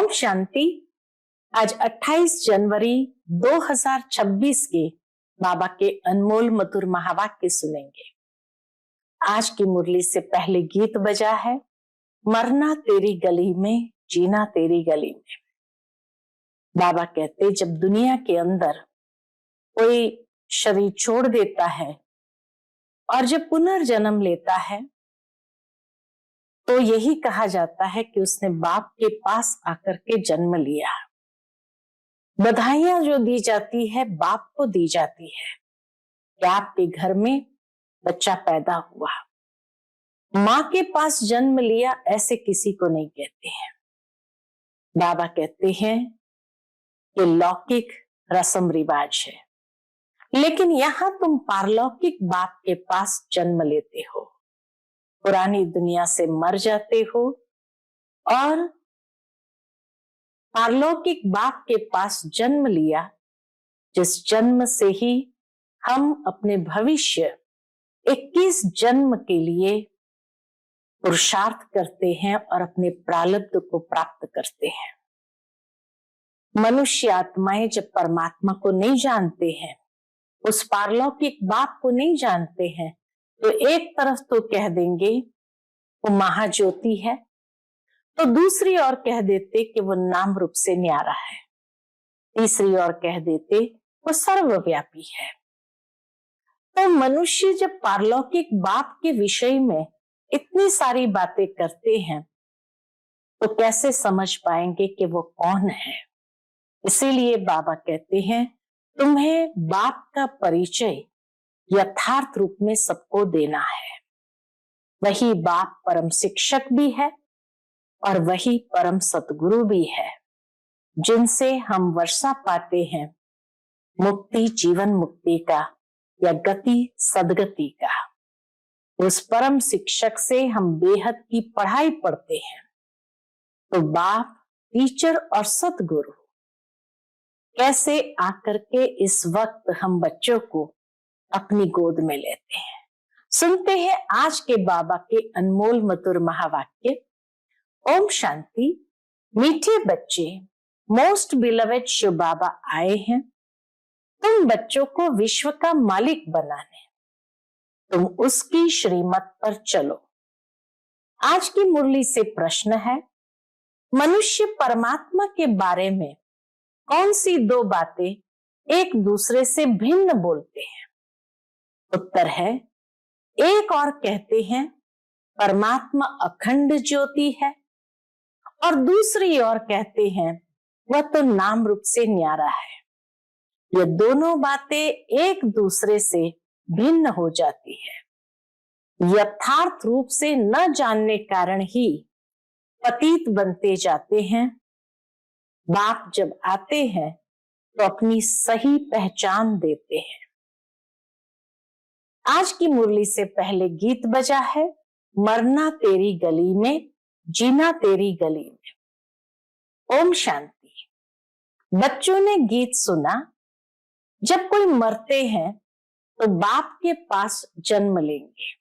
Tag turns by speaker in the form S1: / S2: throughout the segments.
S1: ओम शांति। आज 28 जनवरी 2026 के बाबा के अनमोल मधुर महावाक्य सुनेंगे। आज की मुरली से पहले गीत बजा है, मरना तेरी गली में, जीना तेरी गली में। बाबा कहते जब दुनिया के अंदर कोई शरीर छोड़ देता है और जब पुनर्जन्म लेता है तो यही कहा जाता है कि उसने बाप के पास आकर के जन्म लिया। बधाइयां जो दी जाती है बाप को दी जाती है कि आपके घर में बच्चा पैदा हुआ। माँ के पास जन्म लिया ऐसे किसी को नहीं कहते हैं। बाबा कहते हैं कि लौकिक रस्म रिवाज है, लेकिन यहां तुम पारलौकिक बाप के पास जन्म लेते हो, पुरानी दुनिया से मर जाते हो और पारलौकिक बाप के पास जन्म लिया, जिस जन्म से ही हम अपने भविष्य 21 जन्म के लिए पुरुषार्थ करते हैं और अपने प्रारब्ध को प्राप्त करते हैं। मनुष्य आत्माएं जब परमात्मा को नहीं जानते हैं, उस पारलौकिक बाप को नहीं जानते हैं, तो एक तरफ तो कह देंगे वो महाज्योति है, तो दूसरी ओर कह देते कि वो नाम रूप से न्यारा है, तीसरी ओर कह देते वो सर्वव्यापी है। तो मनुष्य जब पारलौकिक बाप के विषय में इतनी सारी बातें करते हैं तो कैसे समझ पाएंगे कि वो कौन है। इसीलिए बाबा कहते हैं तुम्हें बाप का परिचय यथार्थ रूप में सबको देना है। वही बाप परम शिक्षक भी है और वही परम सतगुरु भी है, जिनसे हम वर्षा पाते हैं मुक्ति, जीवन मुक्ति का या गति सदगति का। उस परम शिक्षक से हम बेहद की पढ़ाई पढ़ते हैं। तो बाप, टीचर और सतगुरु कैसे आकर के इस वक्त हम बच्चों को अपनी गोद में लेते हैं। सुनते हैं आज के बाबा के अनमोल मधुर महावाक्य। ओम शांति। मीठे बच्चे, मोस्ट बिलवेड शिव बाबा आए हैं तुम बच्चों को विश्व का मालिक बनाने। तुम उसकी श्रीमत पर चलो। आज की मुरली से प्रश्न है, मनुष्य परमात्मा के बारे में कौन सी दो बातें एक दूसरे से भिन्न बोलते हैं? उत्तर है, एक और कहते हैं परमात्मा अखंड ज्योति है और दूसरी ओर कहते हैं वह तो नाम रूप से न्यारा है। ये दोनों बातें एक दूसरे से भिन्न हो जाती है। यथार्थ रूप से न जानने कारण ही पतित बनते जाते हैं। बाप जब आते हैं तो अपनी सही पहचान देते हैं। आज की मुरली से पहले गीत बजा है, मरना तेरी गली में, जीना तेरी गली में। ओम शांति। बच्चों ने गीत सुना, जब कोई मरते हैं तो बाप के पास जन्म लेंगे।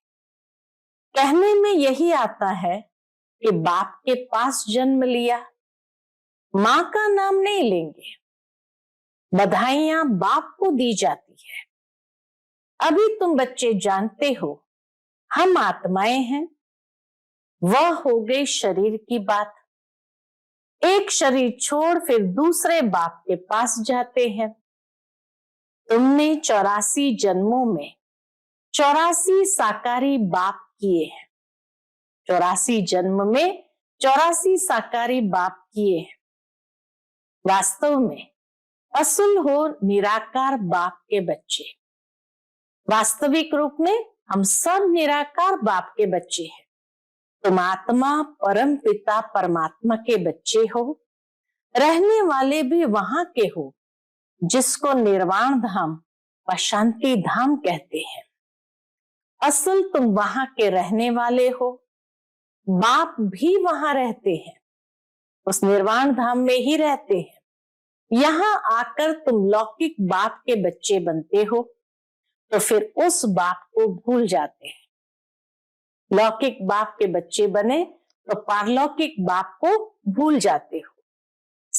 S1: कहने में यही आता है कि बाप के पास जन्म लिया, मां का नाम नहीं लेंगे। बधाइयां बाप को दी जाती है। अभी तुम बच्चे जानते हो हम आत्माएं हैं, वह हो गई शरीर की बात। एक शरीर छोड़ फिर दूसरे बाप के पास जाते हैं। तुमने 84 जन्मों में 84 साकारी बाप किए हैं। 84 जन्म में 84 साकारी बाप किए हैं। वास्तव में असुल हो निराकार बाप के बच्चे। वास्तविक रूप में हम सब निराकार बाप के बच्चे हैं। तुम आत्मा परम पिता परमात्मा के बच्चे हो, रहने वाले भी वहां के हो जिसको निर्वाण धाम व शांति धाम कहते हैं। असल तुम वहां के रहने वाले हो, बाप भी वहां रहते हैं, उस निर्वाण धाम में ही रहते हैं। यहां आकर तुम लौकिक बाप के बच्चे बनते हो तो फिर उस बाप को भूल जाते हैं। लौकिक बाप के बच्चे बने तो पारलौकिक बाप को भूल जाते हो।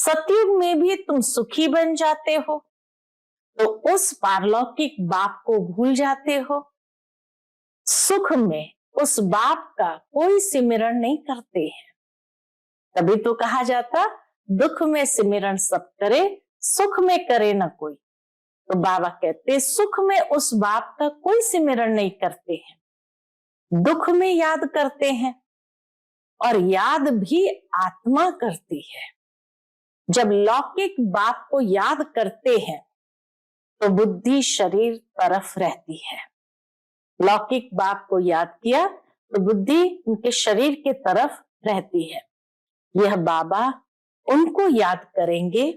S1: सतयुग में भी तुम सुखी बन जाते हो, तो उस पारलौकिक बाप को भूल जाते हो। सुख में उस बाप का कोई सिमरण नहीं करते हैं। तभी तो कहा जाता, दुख में सिमरण सब करे, सुख में करे न कोई। तो बाबा कहते सुख में उस बाप का कोई सिमरण नहीं करते हैं, दुख में याद करते हैं। और याद भी आत्मा करती है। जब लौकिक बाप को याद करते हैं तो बुद्धि शरीर तरफ रहती है। लौकिक बाप को याद किया तो बुद्धि उनके शरीर के तरफ रहती है। यह बाबा उनको याद करेंगे,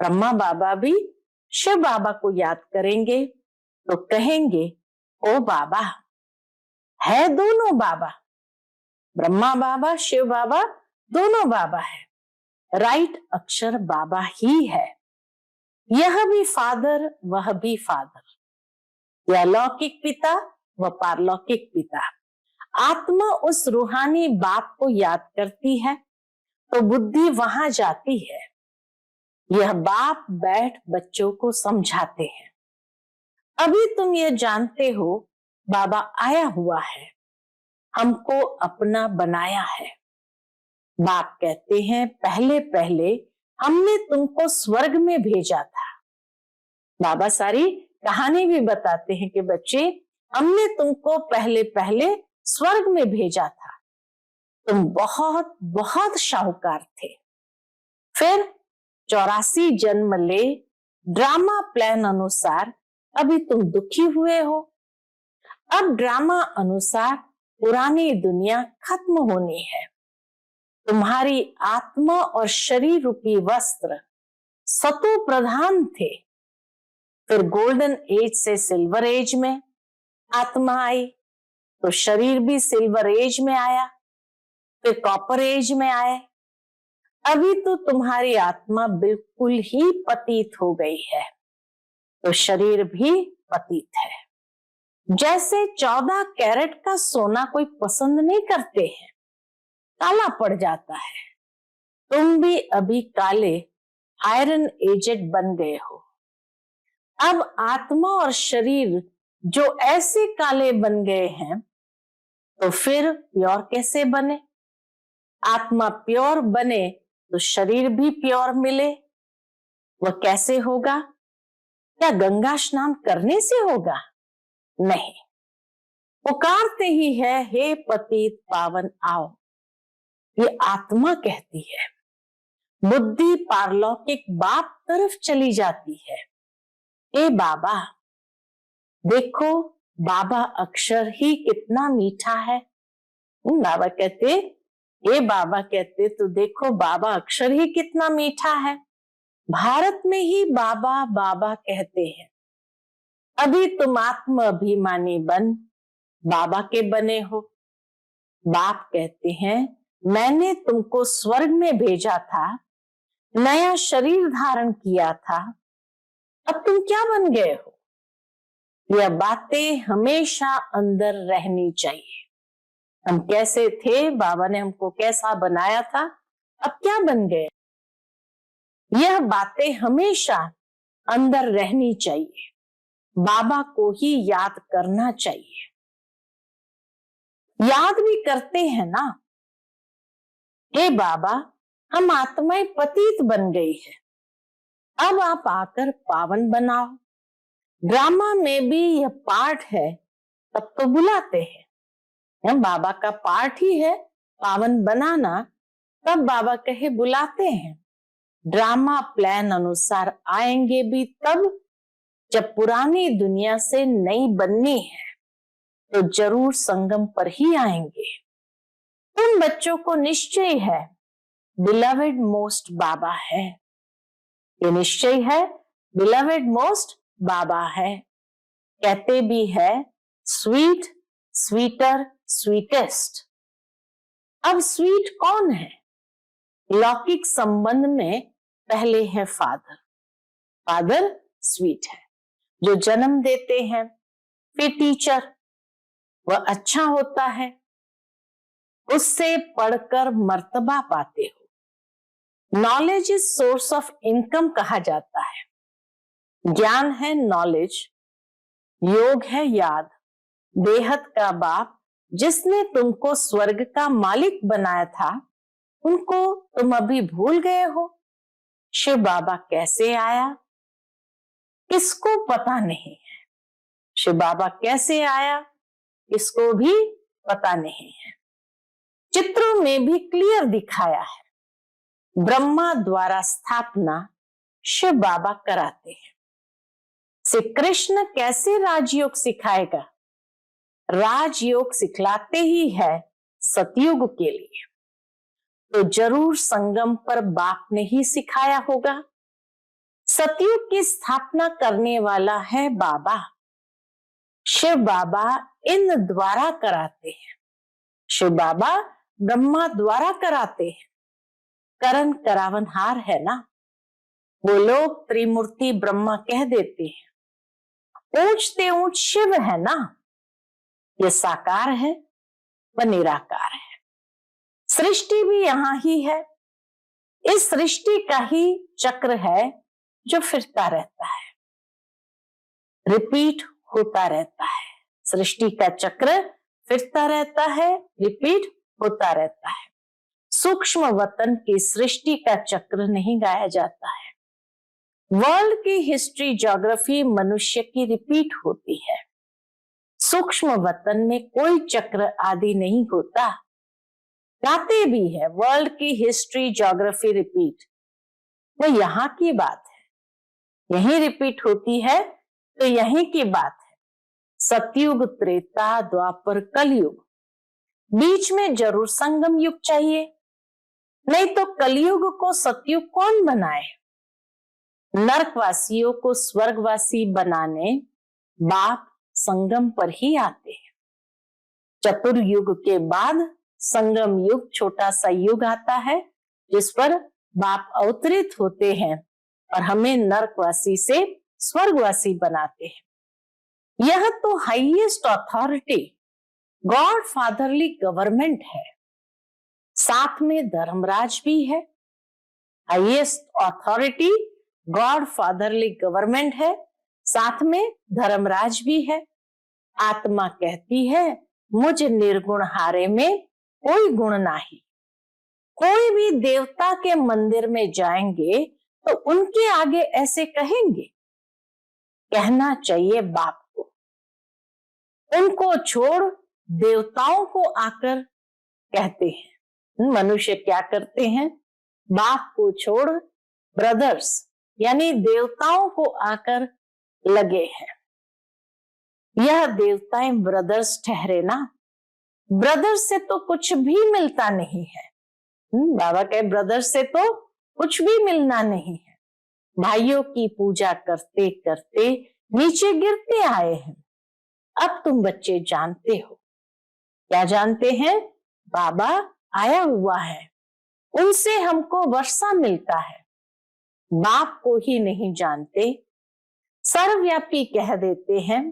S1: ब्रह्मा बाबा भी शिव बाबा को याद करेंगे तो कहेंगे, ओ बाबा। है दोनों बाबा, ब्रह्मा बाबा शिव बाबा दोनों बाबा है। राइट अक्षर बाबा ही है। यह भी फादर, वह भी फादर। यह लौकिक पिता व पारलौकिक पिता। आत्मा उस रूहानी बाप को याद करती है तो बुद्धि वहां जाती है। यह बाप बैठ बच्चों को समझाते हैं। अभी तुम यह जानते हो बाबा आया हुआ है, हमको अपना बनाया है। बाप कहते हैं पहले पहले हमने तुमको स्वर्ग में भेजा था। बाबा सारी कहानी भी बताते हैं कि बच्चे, हमने तुमको पहले पहले स्वर्ग में भेजा था, तुम बहुत बहुत शाहूकार थे। फिर 84 जन्म ले ड्रामा प्लान अनुसार अभी तुम दुखी हुए हो। अब ड्रामा अनुसार पुरानी दुनिया खत्म होनी है। तुम्हारी आत्मा और शरीर रूपी वस्त्र सतो प्रधान थे। फिर गोल्डन एज से सिल्वर एज में आत्मा आई, तो शरीर भी सिल्वर एज में आया, फिर कॉपर एज में आए। अभी तो तुम्हारी आत्मा बिल्कुल ही पतित हो गई है, तो शरीर भी पतित है। जैसे 14 कैरेट का सोना कोई पसंद नहीं करते हैं, काला पड़ जाता है। तुम भी अभी काले आयरन एजेड बन गए हो। अब आत्मा और शरीर जो ऐसे काले बन गए हैं, तो फिर प्योर कैसे बने? आत्मा प्योर बने तो शरीर भी प्योर मिले। वह कैसे होगा? क्या गंगा स्नान करने से होगा? नहीं, पुकारते ही है, हे पतित पावन आओ। ये आत्मा कहती है। बुद्धि पारलौकिक बाप तरफ चली जाती है। ए बाबा, देखो बाबा अक्षर ही कितना मीठा है। बाबा कहते, ए बाबा कहते तो देखो बाबा अक्षर ही कितना मीठा है। भारत में ही बाबा बाबा कहते हैं। अभी तुम आत्म अभिमानी बन बाबा के बने हो। बाप कहते हैं, मैंने तुमको स्वर्ग में भेजा था, नया शरीर धारण किया था, अब तुम क्या बन गए हो? यह बातें हमेशा अंदर रहनी चाहिए। हम कैसे थे, बाबा ने हमको कैसा बनाया था, अब क्या बन गए? यह बातें हमेशा अंदर रहनी चाहिए। बाबा को ही याद करना चाहिए। याद भी करते हैं ना, हे बाबा, हम आत्माएं पतित बन गई है, अब आप आकर पावन बनाओ। ड्रामा में भी यह पार्ट है, तब तो बुलाते हैं। हम बाबा का पार्ट ही है पावन बनाना, तब बाबा कहे बुलाते हैं। ड्रामा प्लान अनुसार आएंगे भी तब, जब पुरानी दुनिया से नई बननी है तो जरूर संगम पर ही आएंगे। उन बच्चों को निश्चय है बिलवेड मोस्ट बाबा है। ये निश्चय है बिलवेड मोस्ट बाबा है। कहते भी है स्वीट, स्वीटर, स्वीटेस्ट। अब स्वीट कौन है? लौकिक संबंध में पहले है फादर। फादर स्वीट है, जो जन्म देते हैं। फिर टीचर, वह अच्छा होता है, उससे पढ़कर मर्तबा पाते हो। Knowledge is source of income कहा जाता है। ज्ञान है नॉलेज, योग है याद। बेहद का बाप जिसने तुमको स्वर्ग का मालिक बनाया था, उनको तुम अभी भूल गए हो। शिव बाबा कैसे आया, किसको पता नहीं है। शिव बाबा कैसे आया, इसको भी पता नहीं है। चित्रों में भी क्लियर दिखाया है। ब्रह्मा द्वारा स्थापना शिव बाबा कराते हैं। श्री कृष्ण कैसे राजयोग सिखाएगा? राजयोग सिखलाते ही है सतयुग के लिए, तो जरूर संगम पर बाप ने ही सिखाया होगा। सतयुग की स्थापना करने वाला है बाबा। शिव बाबा इन द्वारा कराते हैं। शिव बाबा ब्रह्मा द्वारा कराते हैं। करण करावनहार है ना, वो लोग त्रिमूर्ति ब्रह्मा कह देते हैं। ऊंचते ऊंच शिव है ना, ये साकार है व निराकार है। सृष्टि भी यहां ही है। इस सृष्टि का ही चक्र है जो फिरता रहता है, रिपीट होता रहता है। सृष्टि का चक्र फिरता रहता है, रिपीट होता रहता है। सूक्ष्म वतन की सृष्टि का चक्र नहीं गाया जाता है। वर्ल्ड की हिस्ट्री, ज्योग्राफी मनुष्य की रिपीट होती है। सूक्ष्म वतन में कोई चक्र आदि नहीं होता। गाते भी है वर्ल्ड की हिस्ट्री ज्योग्राफी रिपीट, वो यहाँ की बात है, यही रिपीट होती है तो यहीं की बात है। सतयुग, त्रेता, द्वापर, कलयुग, बीच में जरूर संगम युग चाहिए, नहीं तो कलयुग को सतयुग कौन बनाए। नरकवासियों को स्वर्गवासी बनाने बाप संगम पर ही आते हैं। चतुर्युग के बाद संगम युग, छोटा सा युग आता है जिस पर बाप अवतरित होते हैं और हमें नरकवासी से स्वर्गवासी बनाते हैं। यह तो highest authority, God fatherly government है। साथ में धर्मराज भी है। Highest authority God fatherly government है, साथ में धर्मराज भी है। आत्मा कहती है मुझ निर्गुण हारे में कोई गुण नहीं। कोई भी देवता के मंदिर में जाएंगे तो उनके आगे ऐसे कहेंगे, कहना चाहिए बाप को। उनको छोड़ देवताओं को आकर कहते हैं। मनुष्य क्या करते हैं, बाप को छोड़ ब्रदर्स यानी देवताओं को आकर लगे हैं। यह देवताएं ब्रदर्स ठहरे ना, ब्रदर्स से तो कुछ भी मिलता नहीं है। बाबा के ब्रदर्स से तो कुछ भी मिलना नहीं है। भाइयों की पूजा करते करते नीचे गिरते आए हैं। अब तुम बच्चे जानते हो, क्या जानते हैं? बाबा आया हुआ है, उनसे हमको वर्षा मिलता है। बाप को ही नहीं जानते, सर्वव्यापी कह देते हैं।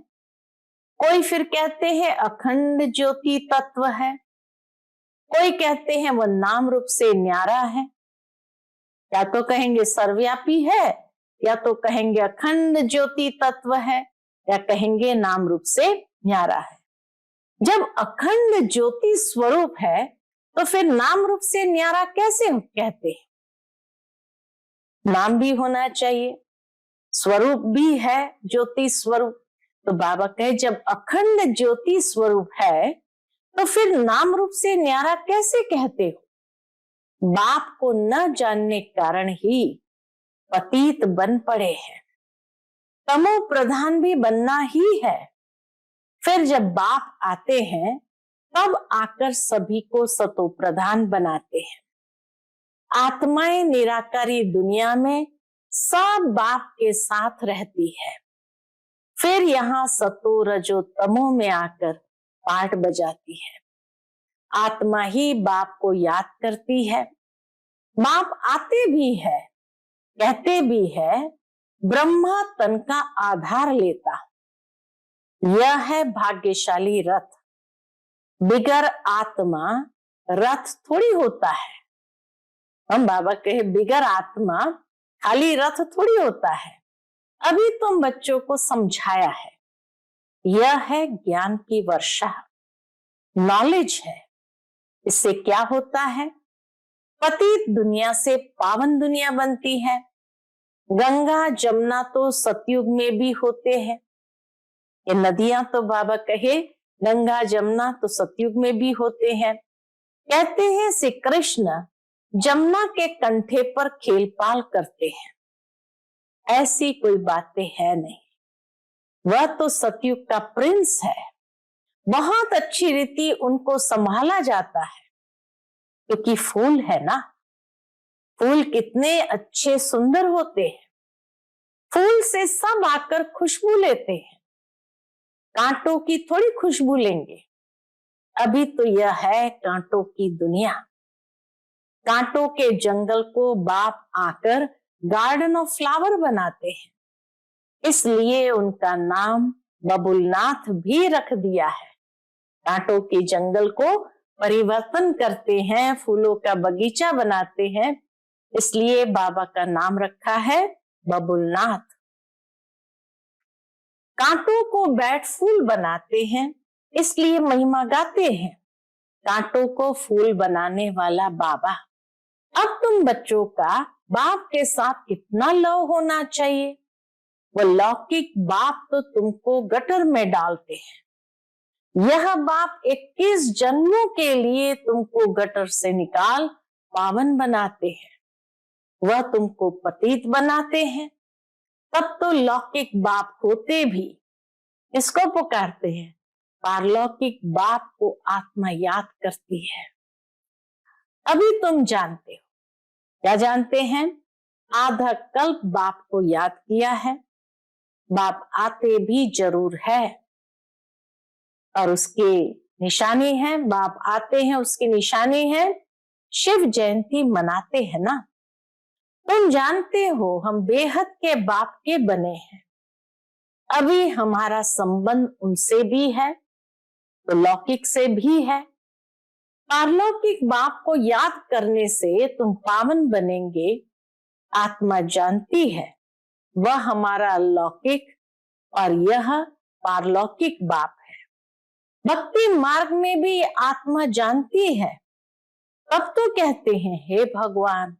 S1: कोई फिर कहते हैं अखंड ज्योति तत्व है, कोई कहते हैं वह नाम रूप से न्यारा है। या तो कहेंगे सर्वव्यापी है, या तो कहेंगे अखंड ज्योति तत्व है, या कहेंगे नाम रूप से न्यारा है। जब अखंड ज्योति स्वरूप है तो फिर नाम रूप से न्यारा कैसे कहते हैं? नाम भी होना चाहिए, स्वरूप भी है ज्योति स्वरूप। तो बाबा कहे जब अखंड ज्योति स्वरूप है तो फिर नाम रूप से न्यारा कैसे कहते हो? बाप को न जानने कारण ही पतित बन पड़े हैं। तमो प्रधान भी बनना ही है। फिर जब बाप आते हैं तब आकर सभी को सतो प्रधान बनाते हैं। आत्माएं निराकारी दुनिया में सब बाप के साथ रहती है। फिर यहाँ सतो रजो तमो में आकर पाठ बजाती है। आत्मा ही बाप को याद करती है। बाप आते भी है, कहते भी है ब्रह्मा तन का आधार लेता। यह है भाग्यशाली रथ। बिगर आत्मा रथ थोड़ी होता है। हम बाबा कहे बिगर आत्मा खाली रथ थोड़ी होता है। अभी तुम बच्चों को समझाया है, यह है ज्ञान की वर्षा, नॉलेज है। इससे क्या होता है? पतित दुनिया से पावन दुनिया बनती है। गंगा जमुना तो सतयुग में भी होते हैं, ये नदियां तो बाबा कहे गंगा जमुना तो सतयुग में भी होते हैं। कहते हैं श्री कृष्ण जमुना के कंठे पर खेलपाल करते हैं, ऐसी कोई बातें है नहीं। वह तो सतयुग का प्रिंस है, बहुत अच्छी रीति उनको संभाला जाता है, क्योंकि फूल है ना। फूल कितने अच्छे सुंदर होते हैं, फूल से सब आकर खुशबू लेते हैं, कांटों की थोड़ी खुशबू लेंगे। अभी तो यह है कांटों की दुनिया। कांटों के जंगल को बाप आकर गार्डन ऑफ फ्लावर बनाते हैं, इसलिए उनका नाम बबुलनाथ भी रख दिया है। कांटों के जंगल को परिवर्तन करते हैं, फूलों का बगीचा बनाते हैं, इसलिए बाबा का नाम रखा है बबुलनाथ। कांटों को बैट फूल बनाते हैं, इसलिए महिमा गाते हैं कांटों को फूल बनाने वाला बाबा। अब तुम बच्चों का बाप के साथ कितना लव होना चाहिए। वो लौकिक बाप तो तुमको गटर में डालते हैं, यह बाप 21 जन्मों के लिए तुमको गटर से निकाल पावन बनाते हैं। वह तुमको पतित बनाते हैं। तब तो लौकिक बाप होते भी इसको पुकारते हैं, पारलौकिक बाप को आत्मा याद करती है। अभी तुम जानते हो, क्या जानते हैं? आधा कल्प बाप को याद किया है, बाप आते भी जरूर है, और उसके निशानी है, बाप आते हैं उसकी निशानी है शिव जयंती मनाते हैं ना। तुम जानते हो हम बेहद के बाप के बने हैं। अभी हमारा संबंध उनसे भी है तो लौकिक से भी है। पारलौकिक बाप को याद करने से तुम पावन बनेंगे। आत्मा जानती है वह हमारा लौकिक और यह पारलौकिक बाप है। भक्ति मार्ग में भी आत्मा जानती है, तब तो कहते हैं हे भगवान,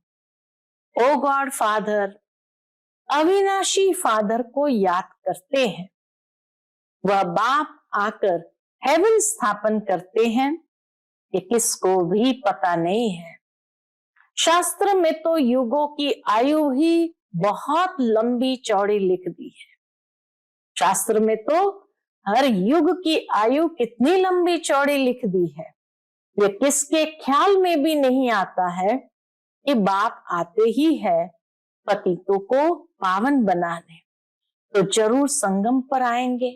S1: ओ गॉड फादर, अविनाशी फादर को याद करते हैं। वह बाप आकर हेवन स्थापन करते हैं कि किसको भी पता नहीं है। शास्त्र में तो युगों की आयु ही बहुत लंबी चौड़ी लिख दी है। शास्त्र में तो हर युग की आयु कितनी लंबी चौड़ी लिख दी है। ये किसके ख्याल में भी नहीं आता है कि बाप आते ही है पतितों को पावन बनाने, तो जरूर संगम पर आएंगे।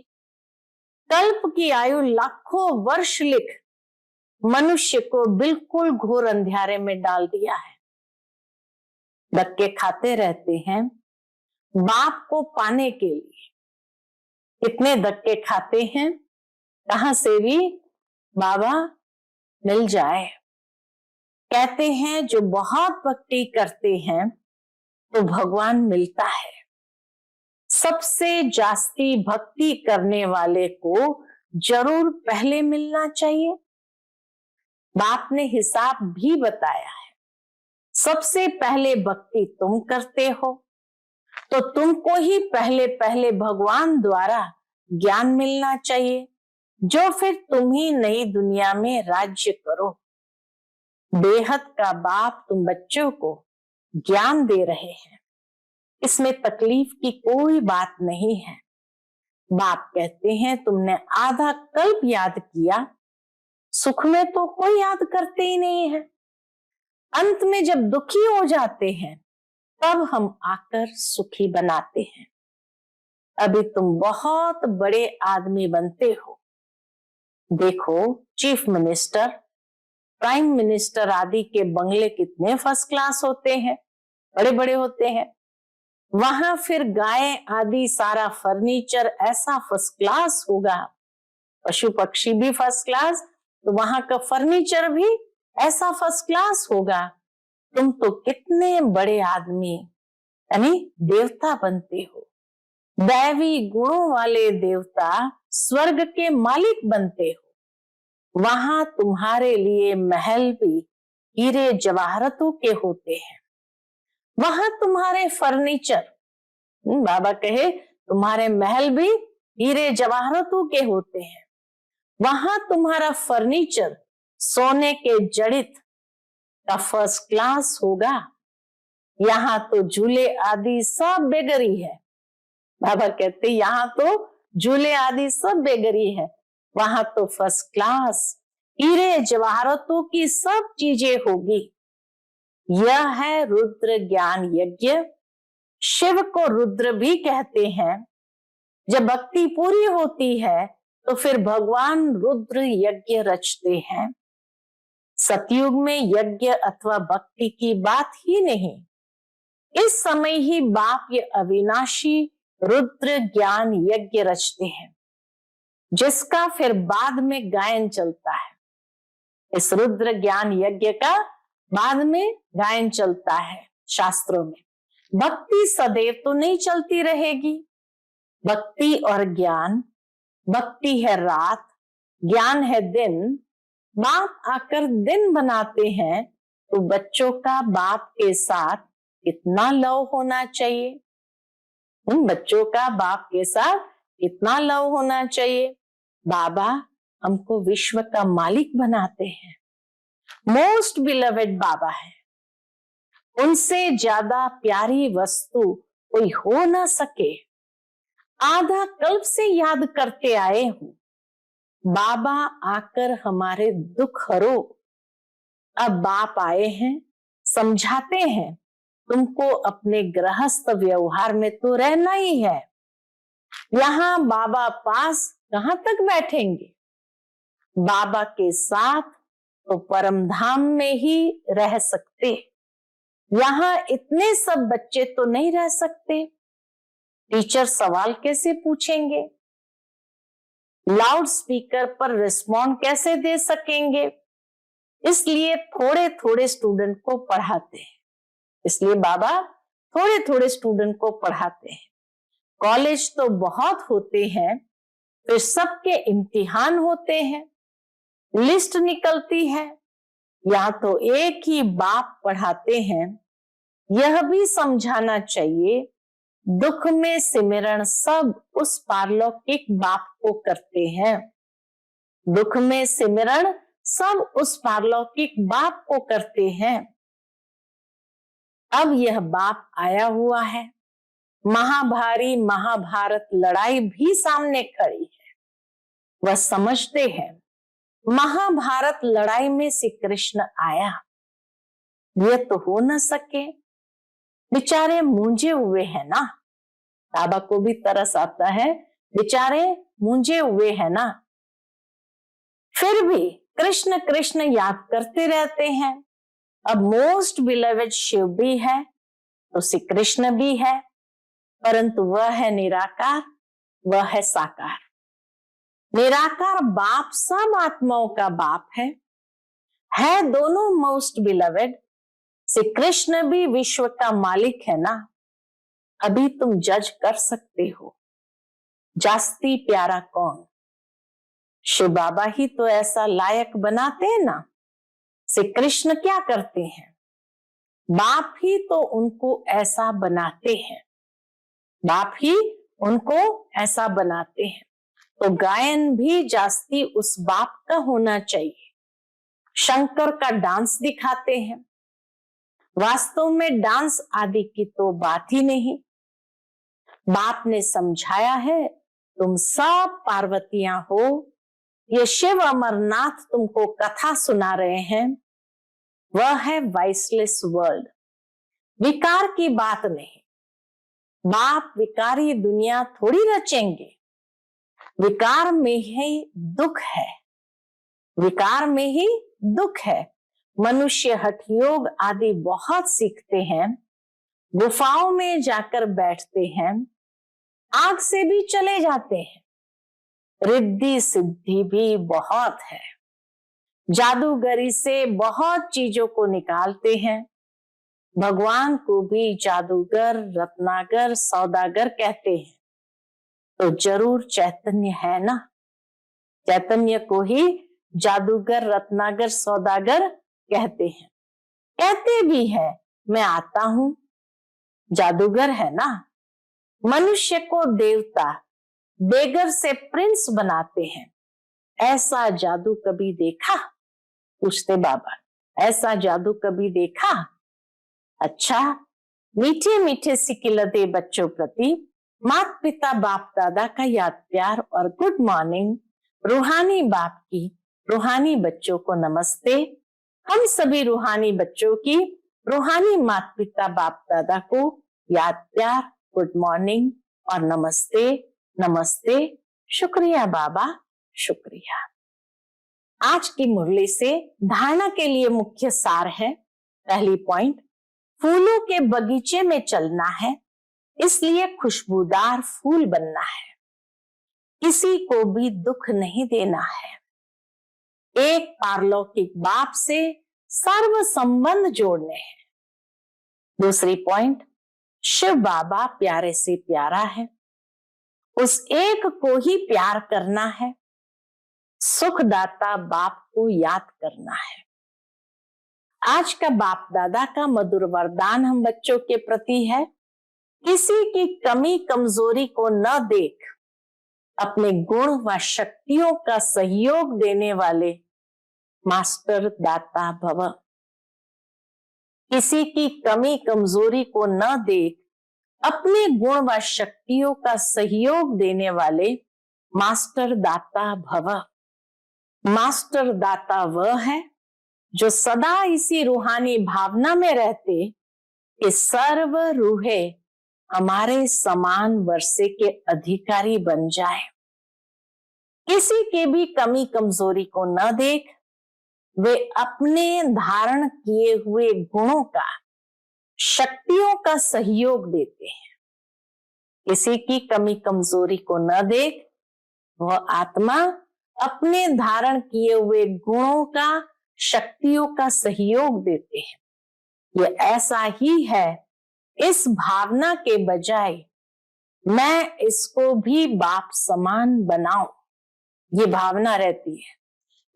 S1: कल्प की आयु लाखों वर्ष लिख मनुष्य को बिल्कुल घोर अंधेरे में डाल दिया है। धक्के खाते रहते हैं बाप को पाने के लिए। कितने धक्के खाते हैं, कहां से भी बाबा मिल जाए। कहते हैं जो बहुत भक्ति करते हैं तो भगवान मिलता है। सबसे जास्ती भक्ति करने वाले को जरूर पहले मिलना चाहिए। बाप ने हिसाब भी बताया है, सबसे पहले भक्ति तुम करते हो तो तुमको ही पहले पहले भगवान द्वारा ज्ञान मिलना चाहिए, जो फिर तुम ही नई दुनिया में राज्य करो। बेहद का बाप तुम बच्चों को ज्ञान दे रहे हैं, इसमें तकलीफ की कोई बात नहीं है। बाप कहते हैं तुमने आधा कल्प याद किया, सुख में तो कोई याद करते ही नहीं है। अंत में जब दुखी हो जाते हैं तब हम आकर सुखी बनाते हैं। अभी तुम बहुत बड़े आदमी बनते हो। देखो चीफ मिनिस्टर, प्राइम मिनिस्टर आदि के बंगले कितने फर्स्ट क्लास होते हैं, बड़े बड़े होते हैं। वहां फिर गाय आदि सारा फर्नीचर ऐसा फर्स्ट क्लास होगा, पशु पक्षी भी फर्स्ट क्लास, तो वहां का फर्नीचर भी ऐसा फर्स्ट क्लास होगा। तुम तो कितने बड़े आदमी यानी देवता बनते हो, दैवी गुणों वाले देवता, स्वर्ग के मालिक बनते हो। वहां तुम्हारे लिए महल भी हीरे जवाहरतों के होते हैं। वहां तुम्हारे फर्नीचर, बाबा कहे तुम्हारे महल भी हीरे जवाहरतों के होते हैं। वहां तुम्हारा फर्नीचर सोने के जड़ित का फर्स्ट क्लास होगा। यहाँ तो झूले आदि सब बेगरी है। बाबा कहते यहाँ तो झूले आदि सब बेगरी है, वहां तो फर्स्ट क्लास हीरे जवाहरतों की सब चीजें होगी। यह है रुद्र ज्ञान यज्ञ। शिव को रुद्र भी कहते हैं। जब भक्ति पूरी होती है तो फिर भगवान रुद्र यज्ञ रचते हैं। सतयुग में यज्ञ अथवा भक्ति की बात ही नहीं, इस समय ही बाप ये अविनाशी रुद्र ज्ञान यज्ञ रचते हैं, जिसका फिर बाद में गायन चलता है। इस रुद्र ज्ञान यज्ञ का बाद में गायन चलता है शास्त्रों में। भक्ति सदैव तो नहीं चलती रहेगी। भक्ति और ज्ञान, भक्ति है रात, ज्ञान है दिन। बाप आकर दिन बनाते हैं तो बच्चों का बाप के साथ कितना लव होना चाहिए। उन बच्चों का बाप के साथ कितना लव होना चाहिए। बाबा हमको विश्व का मालिक बनाते हैं, मोस्ट बिलवेड बाबा है। उनसे ज्यादा प्यारी वस्तु कोई हो ना सके। आधा कल्प से याद करते आए हूं, बाबा आकर हमारे दुख हरो। अब बाप आए हैं, समझाते हैं तुमको अपने गृहस्थ व्यवहार में तो रहना ही है। यहाँ बाबा पास कहाँ तक बैठेंगे। बाबा के साथ तो परम धाम में ही रह सकते। यहाँ इतने सब बच्चे तो नहीं रह सकते। टीचर सवाल कैसे पूछेंगे, लाउड स्पीकर पर रिस्पॉन्ड कैसे दे सकेंगे। इसलिए थोड़े थोड़े स्टूडेंट को पढ़ाते हैं। इसलिए बाबा थोड़े थोड़े स्टूडेंट को पढ़ाते हैं। कॉलेज तो बहुत होते हैं, फिर सबके इम्तिहान होते हैं, लिस्ट निकलती है। यहाँ तो एक ही बाप पढ़ाते हैं। यह भी समझाना चाहिए दुख में सिमरण सब उस पारलौकिक बाप को करते हैं। दुख में सिमरण सब उस पारलौकिक बाप को करते हैं। अब यह बाप आया हुआ है। महाभारी महाभारत लड़ाई भी सामने खड़ी है। वह समझते हैं महाभारत लड़ाई में श्री कृष्ण आया, यह तो हो न सके। बेचारे मूंझे हुए हैं ना। बाबा को भी तरस आता है, बेचारे मूंझे हुए हैं ना। फिर भी कृष्ण कृष्ण याद करते रहते हैं। अब मोस्ट बिलवेड शिव भी है तो श्री कृष्ण भी है, परंतु वह है निराकार, वह है साकार। निराकार बाप सब आत्माओं का बाप है दोनों मोस्ट बिलवेड। श्री कृष्ण भी विश्व का मालिक है ना। अभी तुम जज कर सकते हो जास्ती प्यारा कौन। शिव बाबा ही तो ऐसा लायक बनाते हैं ना। श्री कृष्ण क्या करते हैं, बाप ही तो उनको ऐसा बनाते हैं। बाप ही उनको ऐसा बनाते हैं। तो गायन भी जास्ती उस बाप का होना चाहिए। शंकर का डांस दिखाते हैं, वास्तव में डांस आदि की तो बात ही नहीं। बाप ने समझाया है तुम सब पार्वतियां हो। ये शिव अमरनाथ तुमको कथा सुना रहे हैं। वह है वाइसलेस वर्ल्ड, विकार की बात नहीं। बाप विकारी दुनिया थोड़ी रचेंगे। विकार में ही दुख है, विकार में ही दुख है। मनुष्य हठयोग आदि बहुत सीखते हैं, गुफाओं में जाकर बैठते हैं, आग से भी चले जाते हैं। रिद्धि सिद्धि भी बहुत है, जादूगरी से बहुत चीजों को निकालते हैं। भगवान को भी जादूगर, रत्नाकर, सौदागर कहते हैं, तो जरूर चैतन्य है ना। चैतन्य को ही जादूगर, रत्नाकर, सौदागर कहते हैं। कहते भी है मैं आता हूं, जादूगर है ना। मनुष्य को देवता, बेगर से प्रिंस बनाते हैं। ऐसा जादू कभी देखा? पूछते बाबा, ऐसा जादू कभी देखा? अच्छा, मीठे मीठे सिकिलते बच्चों प्रति माता पिता बाप दादा का याद प्यार और गुड मॉर्निंग। रूहानी बाप की रूहानी बच्चों को नमस्ते। हम सभी रूहानी बच्चों की रूहानी माता पिता बाप दादा को याद प्यार, गुड मॉर्निंग और नमस्ते। नमस्ते। शुक्रिया बाबा, शुक्रिया। आज की मुरली से धारणा के लिए मुख्य सार है। पहली पॉइंट, फूलों के बगीचे में चलना है, इसलिए खुशबूदार फूल बनना है। किसी को भी दुख नहीं देना है। एक पारलौकिक बाप से सर्व संबंध जोड़ने हैं। दूसरी पॉइंट, शिव बाबा प्यारे से प्यारा है, उस एक को ही प्यार करना है। सुखदाता बाप को याद करना है। आज का बाप दादा का मधुर वरदान हम बच्चों के प्रति है, किसी की कमी कमजोरी को न देख अपने गुण व शक्तियों का सहयोग देने वाले मास्टर दाता भव। किसी की कमी कमजोरी को न देख अपने गुण व शक्तियों का सहयोग देने वाले मास्टर दाता भव। मास्टर दाता वह है जो सदा इसी रूहानी भावना में रहते कि सर्व रूहें हमारे समान वर्षे के अधिकारी बन जाए। किसी के भी कमी कमजोरी को न देख वे अपने धारण किए हुए गुणों का, शक्तियों का सहयोग देते हैं। किसी की कमी कमजोरी को न देख वह आत्मा अपने धारण किए हुए गुणों का, शक्तियों का सहयोग देते हैं। ये ऐसा ही है। इस भावना के बजाय मैं इसको भी बाप समान बनाऊं, ये भावना रहती है।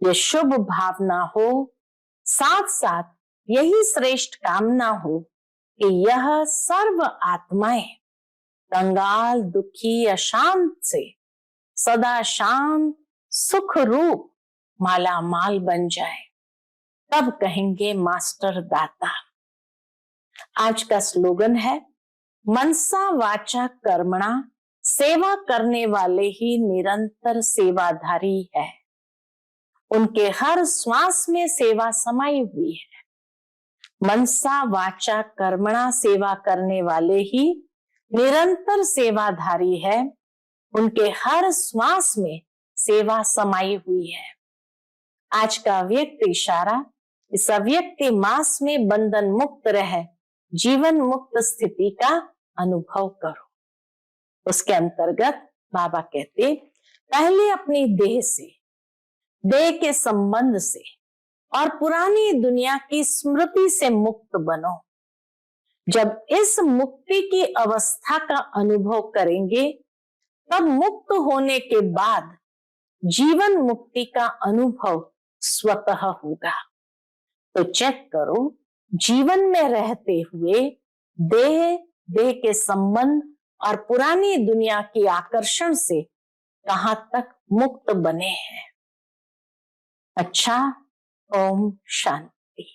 S1: ये शुभ भावना हो, साथ साथ यही श्रेष्ठ कामना हो कि यह सर्व आत्माएं कंगाल, दुखी, अशांत से सदा शांत, सुख रूप माला माल बन जाए, तब कहेंगे मास्टर दाता। आज का स्लोगन है, मनसा वाचा कर्मणा, सेवा करने वाले ही निरंतर सेवाधारी है। उनके हर श्वास में सेवा समाई हुई है। मनसा वाचा कर्मणा, सेवा करने वाले ही निरंतर सेवाधारी है। उनके हर श्वास में सेवा समाई हुई है। आज का अव्यक्त इशारा, इस अव्यक्त मास में बंधन मुक्त रह जीवन मुक्त स्थिति का अनुभव करो। उसके अंतर्गत बाबा कहते, पहले अपनी देह से, देह के संबंध से और पुरानी दुनिया की स्मृति से मुक्त बनो। जब इस मुक्ति की अवस्था का अनुभव करेंगे, तब मुक्त होने के बाद जीवन मुक्ति का अनुभव स्वतः होगा। तो चेक करो, जीवन में रहते हुए देह, देह के संबंध और पुरानी दुनिया की आकर्षण से कहां तक मुक्त बने हैं। अच्छा, ओम शांति।